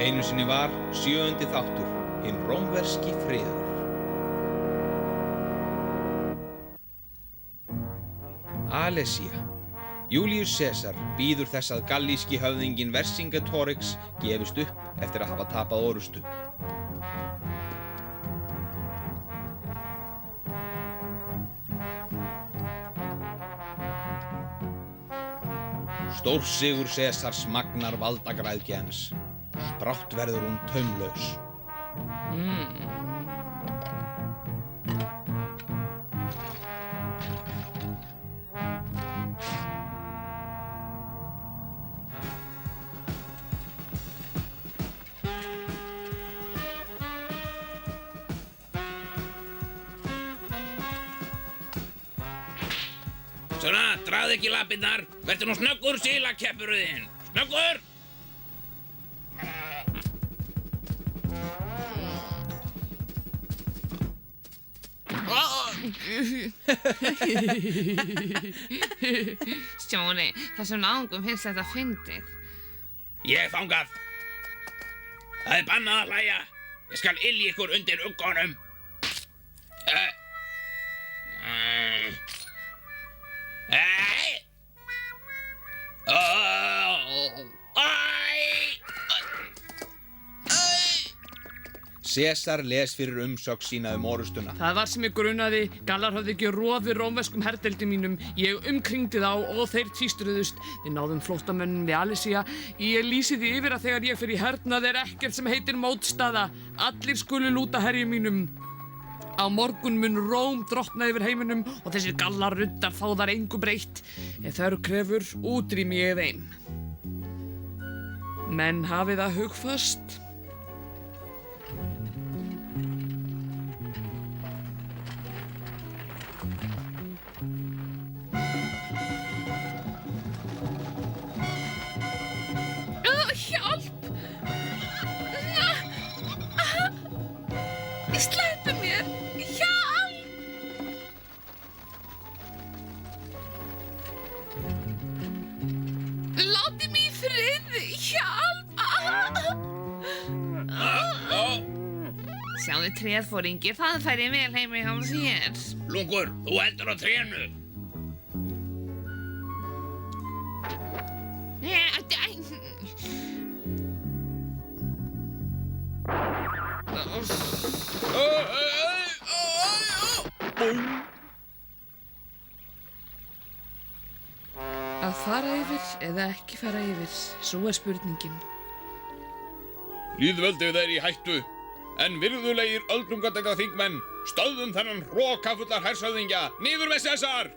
Einu sinni var 7. þáttur, hinn rómverski friður. Alessia. Júlíus Sesar bíður þess að gallíski höfðinginn Vercingetorix gefist upp eftir að hafa tapað orustu. Stórsigur Sesars magnar valdagræðgi hans. Brátt verður hún taumlaus. Svona, dragðu ekki lappirnar. Vertu nú snöggur, silakeppurðinn. Snöggur! Stjóri, þessum náungum finnst þetta fyndið. Ég þangað. Það er bannað að hlæja. Ég skal ylja ykkur undir uggunum. Sesar les fyrir umsögn sína orustuna. Það var sem ég grunaði, gallar höfðu ekki roð við rómverskum herdeildi mínum. Ég umkringdi þá og þeir tvístruðust. Við náðum flóttamönnum við Alessia. Ég lýsi því yfir að þegar ég fer í hernað er ekkert sem heitir mótstaða. Allir skulu lúta herjum mínum. Á morgun mun Róm drottna yfir heiminum og þessir gallar ruddar fá þar engu breytt. Ef þörf krefur, útrými ég þeim. Menn hafið það hugfast. Hjálp! Sleppu mér! Hjálp! Láti mig í friði! Hjálp! Sjáðu tréðfóringir, það færi vel heimi hjá þér. Lungur, þú heldur á trénu. Að fara yfir eða ekki fara yfir, svo er spurningin. Lýðveldið er í hættu, en virðulegir öldungadeildarþingmenn, stöðvum þennan hrokafullar hershöfðingja, niður með Sesar!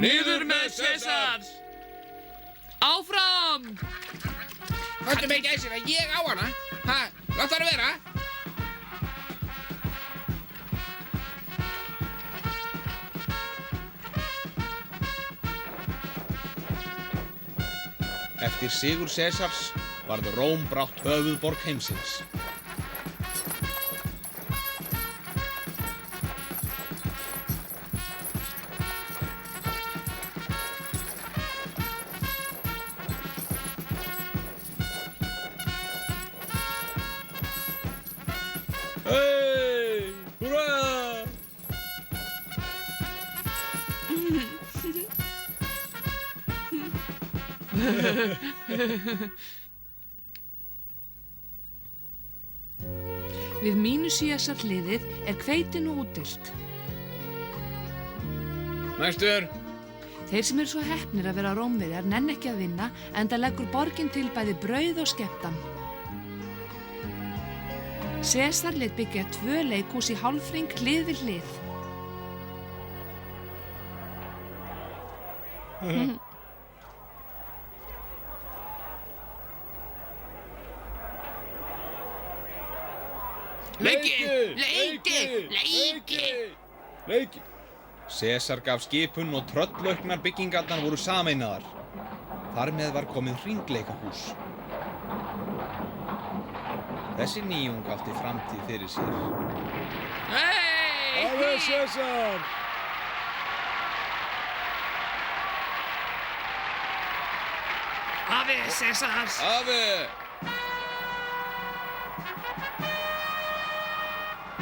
Niður með Sesar! Áfram! Hvað með gæsina? Ég á hana. Látt það að vera. Eftir sigur Sesars varð Róm brátt höfuðborg heimsins. Hey! Hurra! Við Mínusíasar hliðið er hveitinu útdeilt. Næstur! Þeir sem eru svo heppnir að vera Rómverjar nenn ekki að vinna, enda leggur borgin til bæði brauð og skemmtan. Sesar lét byggja 2 leikhús í hálfhring hlið við hlið. Leiki! Sesar gaf skipun og tröllauknar byggingarnar voru sameinaðar. Þar með var komið hringleikahús. Þessi nýjung átti framtíð fyrir sér. Hey! Alveg Sesar! Afi, Sesars. Afi!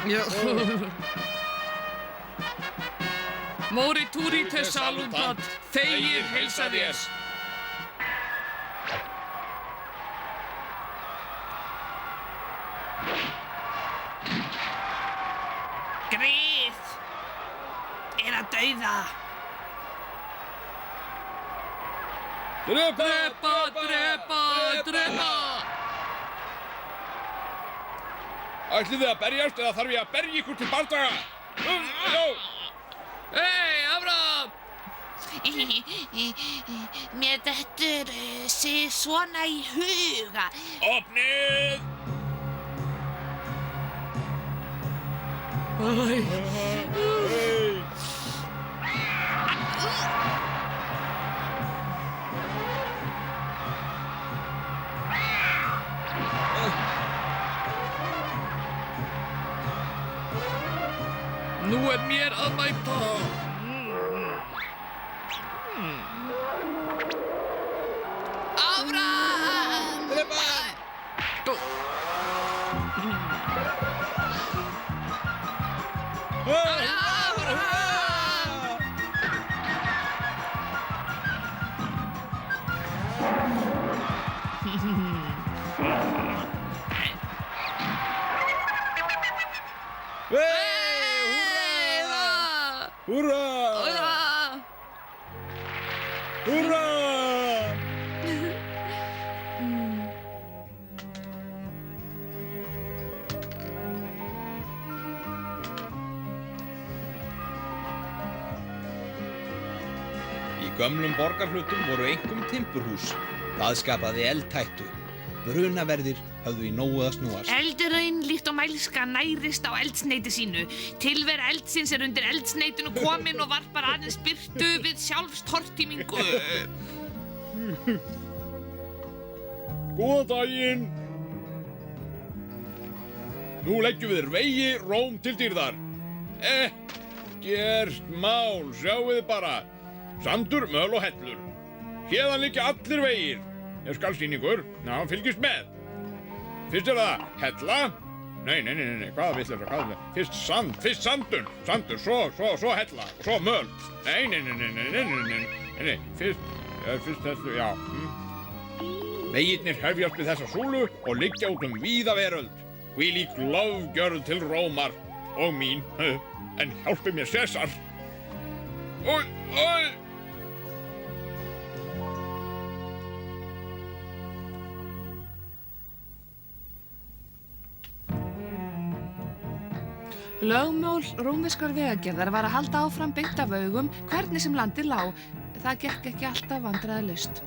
Já. Morituri te salutat, þegir heilsa þér. Grið er að dauða. Drepa! Drepa, drepa, drepa. Ætlið þið að berjast eða þarf ég að berja ykkur til bardaga? Hei, Abraham! Mér dettur sig svona í huga. Opnið! Nú er mér að mæta. Abraham! Drepa! Húrra! Húrra! Í gömlum borgarhlutum voru einkum timburhús. Það skapaði eldhættu. Brunaverðir höfðu í nógu að snúast. Eldurinn líkt og mælska nærist á eldsneyti sínu. Tilvera eldsins er undir eldsneytinu komin og varpar aðeins birtu við sjálfstortímingu. Góðan daginn! Nú leggjum við vegi Róm til dýrðar. Ekkert mál, sjáuð bara. Sandur, möl og hellur. Héðan liggja allir vegir. Ég skal sýna ykkur. Já, fylgist með. Fyrst er það hella. Nei, hvað vill það? Fyrst sandur, svo hella, og svo möl. Nei, fyrst hellu, já. Vegirnir hefjast við þessa súlu og liggja út víða veröld. Hvílík lofgjörð til Rómar og mín, en hjálpi mér Sesar. Oj! Lögmál rómverskrar vegagerðar var að halda áfram beint af augum hvernig sem landið lá. Það gekk ekki alltaf vandræðalaust.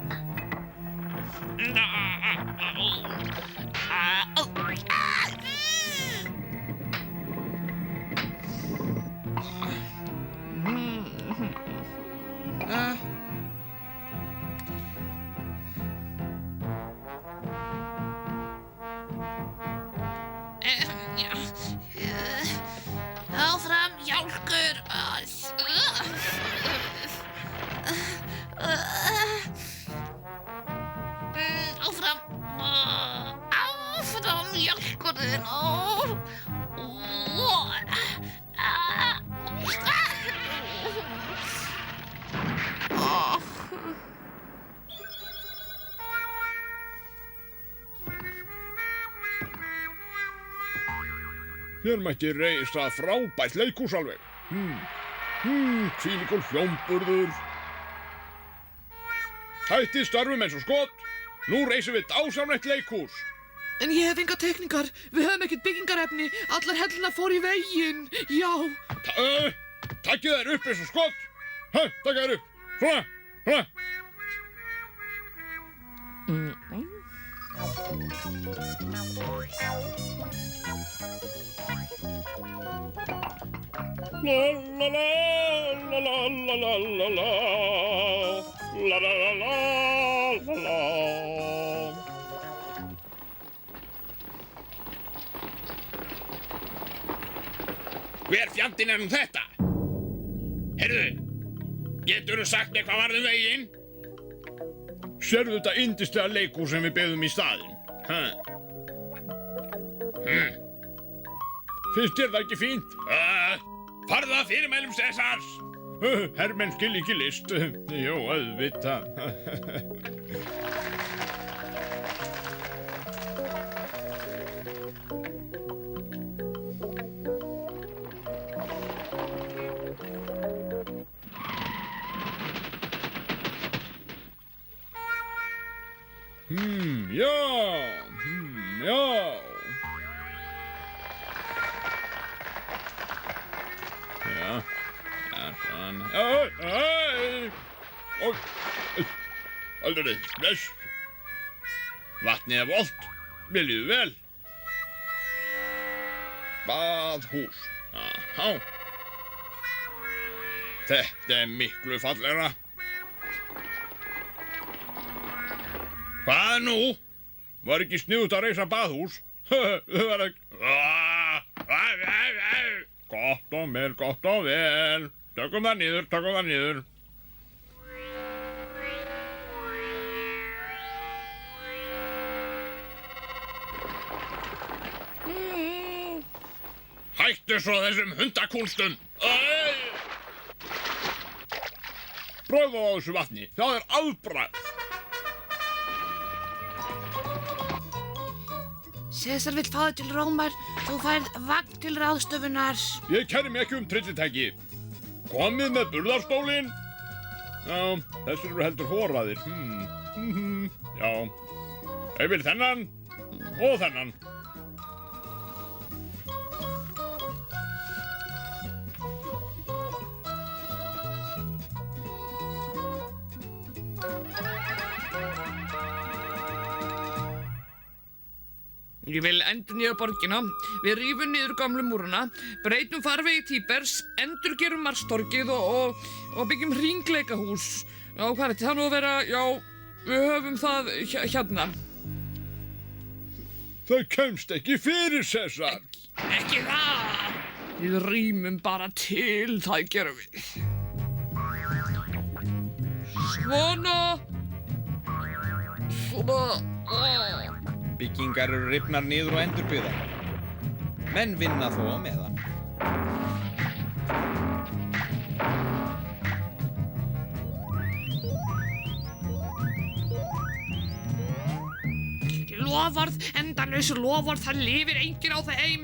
Áfram, hjálkur! Áfram, hjálkurinn! Hér mætti reisa frábært leikhús alveg. Hvílíkur hljómburður. Hættið störfum eins og skot. Nú reisum við dásamlegt leikhús. En ég hef enga teikningar. Við höfum ekkert byggingarefni. Allar hellurnar fór í veginn. Já. Takkið þær upp eins og skot. Takkið þær upp. Svona. Hver fjandinn er nú þetta? Heyrðu, geturðu sagt mér hvað varð veginn? Sérðu þetta yndislega leikhús sem við byggðum í staðinn? Finnst þér það ekki fínt? Farðu að fyrirmælum Sesars! Hermenn skil ekki list. Jú, auðvitað. Já. Aldrei, bless. Vatnið er volgt. Mér líður vel. Baðhús. Aha. Þetta er miklu fallegra. Hvað nú? Var ekki sniðugt að reisa baðhús? Það var ekki... Gott og vel. Tökum það niður. Hættu svo þessum hundakúnstum! Prófa á þessu vatni, það er afbragð! Sesar vill fá þig til Rómar, þú færð vagn til ráðstöfunar. Ég kæri mig ekki tryllitæki. Komið með burðarstólinn. Já, þessir eru heldur hóraðir. Já, ég vil þennan og þennan. Ég vil endurnýja borgina, við rífum niður gamlu múrana, breytum farvegi Tíbers, endurgerum Marstorgið og byggjum hringleikahús. Já, hvað er þetta nú að vera? Já, við höfum það hérna. Það kemst ekki fyrir, Sesar. Ekki það! Við rýmum bara til, það gerum við. Svona. Byggingar eru rifnar niður og endurbyggðar. Menn vinna þó á meðan. Loforð, endalaus loforð, það lifir enginn á þeim.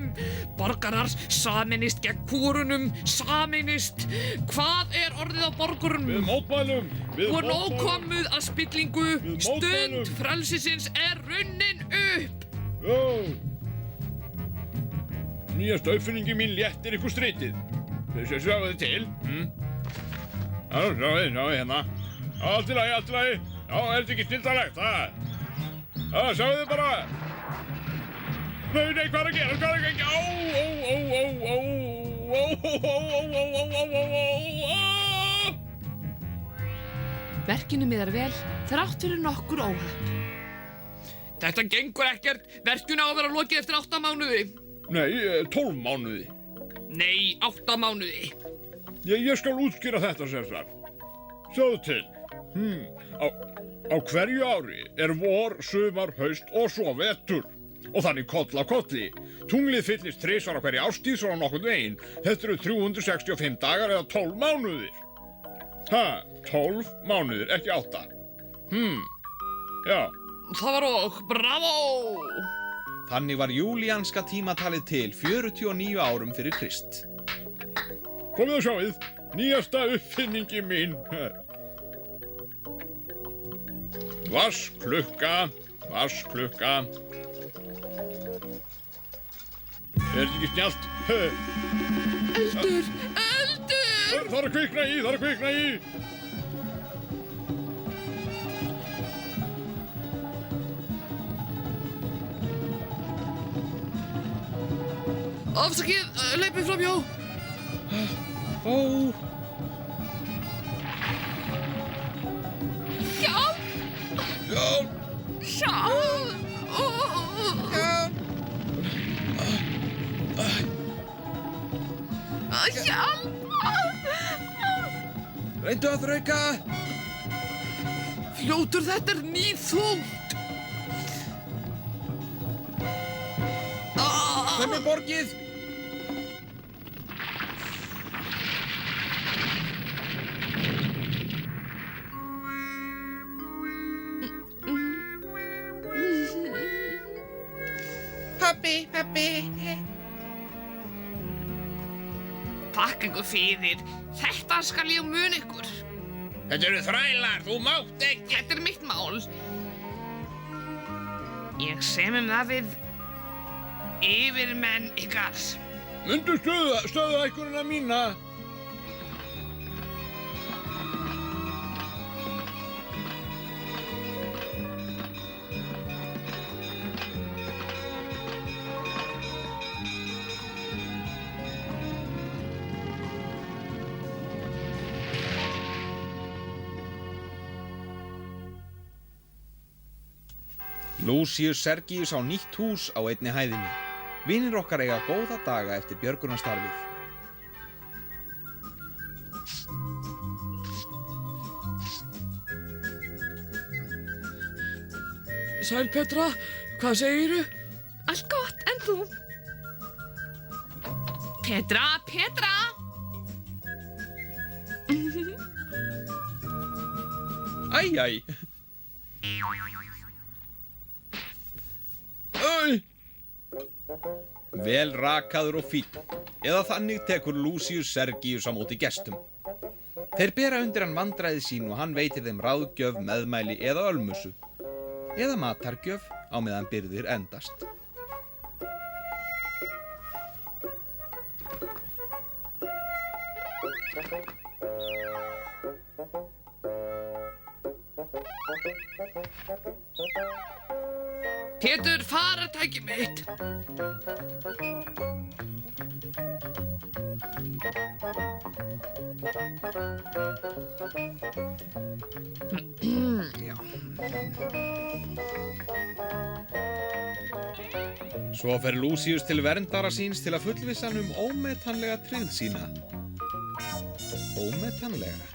Borgarar sameinist gegn kúrunum, sameinist. Hvað er orðið á borgurunum? Við mótmælum. Og nóg komið að spillingu, stund frelsisins er runnin upp. Já. Nýjasta uppfinningi mín léttir ykkur stritið. Þess að sjáu þið til. Já, sjáu hérna. Allt í lagi. Já, er þetta ekki snilldarlegt, það? Já, sjáu þið bara. Nei, hvað er að gera? Verkinu miðar vel, þrátt fyrir nokkur óhöpp. Þetta gengur ekkert. Verkinu á að vera lokið eftir 8 mánuði. Nei, 12 mánuði. Nei, 8 mánuði. Ég skal útskýra þetta, Sesar. Sjáðu til. Á hverju ári er vor, sumar, haust og svo vetur. Og þannig koll af kolli. Tunglið fyllist 3 á hverju árstíð svona nokkurn veginn. Þetta eru 365 dagar eða 12 mánuðir. 12 mánuðir, ekki 8. Já. Það var og, bravo! Þannig var júlíanska tímatalið til 49 árum fyrir Krist. Komið að sjáið, nýjasta uppfinningi mín. Vassklukka. Er þetta ekki snjallt? Eldur! Það er að kvikna í. Afsakið, hleypið framhjá. Hjálp! Reyndu að þrauka! Fljótur, þetta er níðþungt. Hvernig borgið? Pabbi. Takk ykkur fyrir. Þetta skal ég muna ykkur. Þetta eru þrælar, þú mátt ekki. Þetta er mitt mál. Ég sem það við yfirmenn ykkar. Mundu stöða ekkurina mína. Lucius Sergius á nýtt hús á einni hæðinni. Vinir okkar eiga góða daga eftir björgunarstarfið. Sæl Petra, hvað segiru? Allt gott, en þú? Petra! Æ. Vel rakaður og fínn, eða þannig tekur Lucius Sergius á móti gestum. Þeir bera undir hann vandræði sín og hann veitir þeim ráðgjöf, meðmæli eða ölmusu, eða matargjöf á meðan birgðir endast. Pétur, farartæki mitt. Já. Svo fer Lucius til verndara síns til að fullvissa hann ómetanlega tryggð sína. Ómetanlega.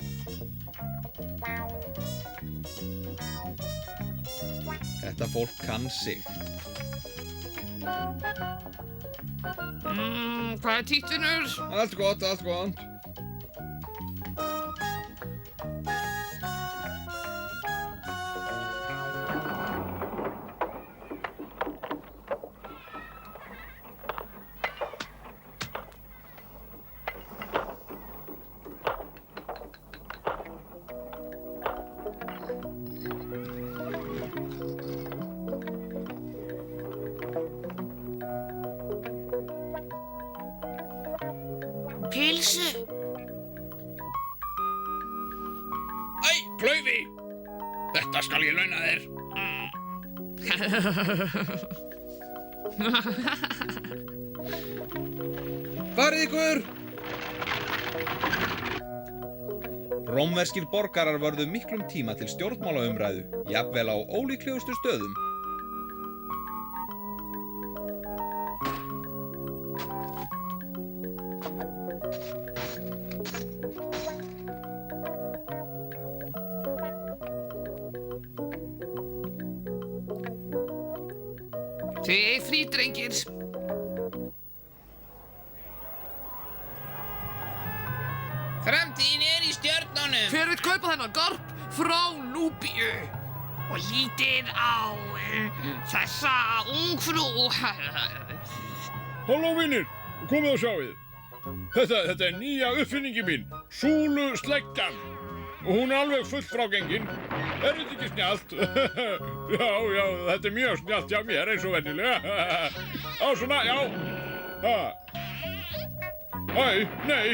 Þetta fólk kann sig. Hvað er títt, vinur? Allt gott. Pilsu. Æ, klaufi. Þetta skal ég launa þér. Farið ykkur! Rómverskir borgarar vörðu miklum tíma til stjórnmálaumræðu, jafnvel á ólíklegustu stöðum. Þið er frí, drengir. Framtíðin er í stjörnunum. Hver vill kaupa þennan garp frá Núbíu? Og lítið á þessa ungfrú. Halló vinir, komið og sjáið. Þetta er nýja uppfinningi mín, súlusleggjan. Og hún er alveg full frágengin. Er þetta ekki snjallt? Já, þetta er mjög snjallt hjá mér eins og venjulega. Á svona, já. Nei.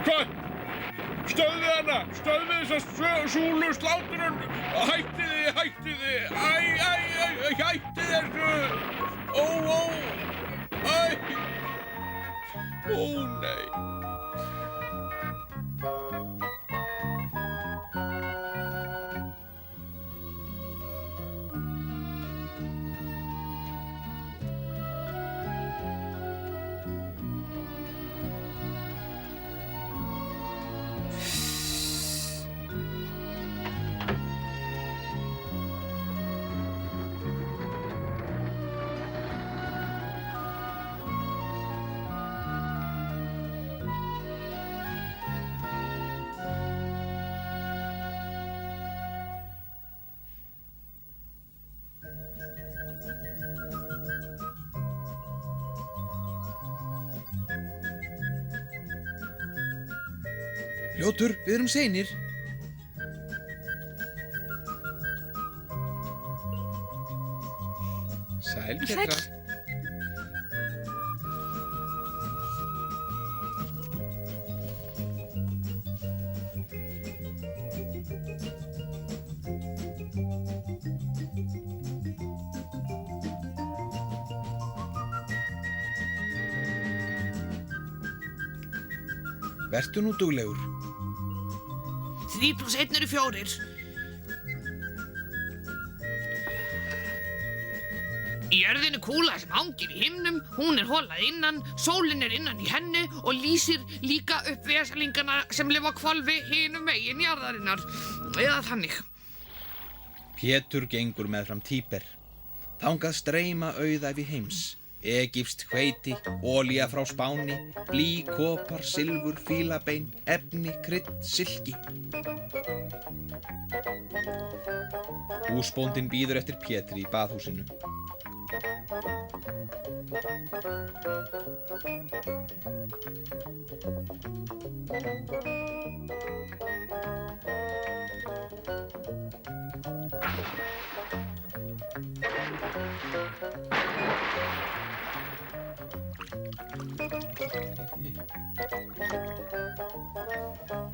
Hvað? Stöðvið hana! Stöðvið þessa súluslátrun! Hættið þið! Hættið þessu! Ó, nei. Ljótur, við erum seinir. Sæl, Petra. Vertu nú duglegur. 3 + 1 eru 4. Jörðin er kúla sem hangir í himnum, hún er holað innan, sólin er innan í henni og lýsir líka upp vesalingana sem lifa á hvolfi hinum megin jarðarinnar. Eða þannig. Pétur gengur meðfram Tíber. Þangað streyma auðæfi heims. Egypskt hveiti, olía frá Spáni, blý, kopar, silfur, fílabein, efni, krydd, silki. Húsbóndinn bíður eftir Pétri í baðhúsinu.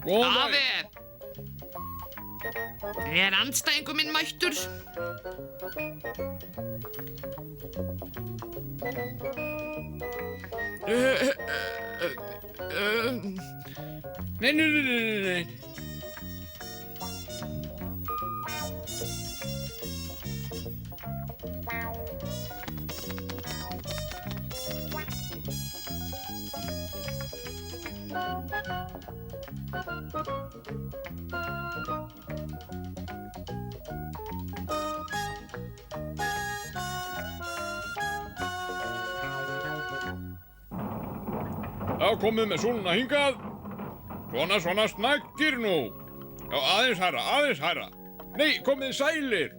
Góðan Afi! daginn. Er andstæðingur minn mættur? Nei. Já, komið með súluna hingað. Svona, snaggir nú. Já, aðeins hærra. Nei, komið sælir.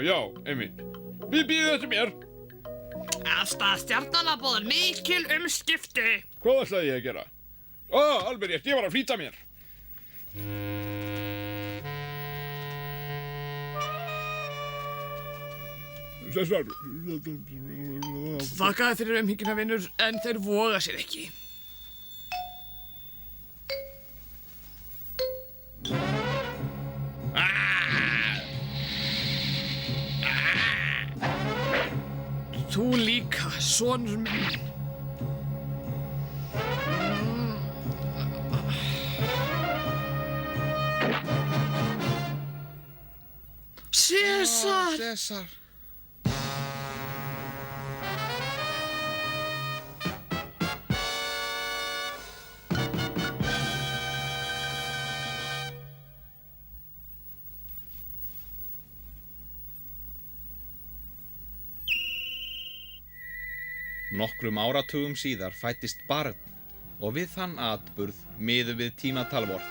Já, einmitt. Við bíðum eftir mér. Afstæða stjarnanna boðar mikil umskipti. Hvað ætlaði ég að gera? Alveg rétt, ég var að flýta mér. Þessar... Þakka þér fyrir umhyggina, vinur, en þeir voga sér ekki. Þú líka, sonur minn. Sesar! Sesar. Nokkrum áratugum síðar fæddist barn og við þann atburð miðum við tímatal vort.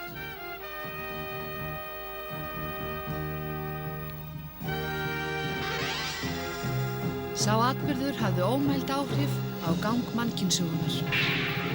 Sá atburður hafði ómæld áhrif á gang mannkynssögunnar.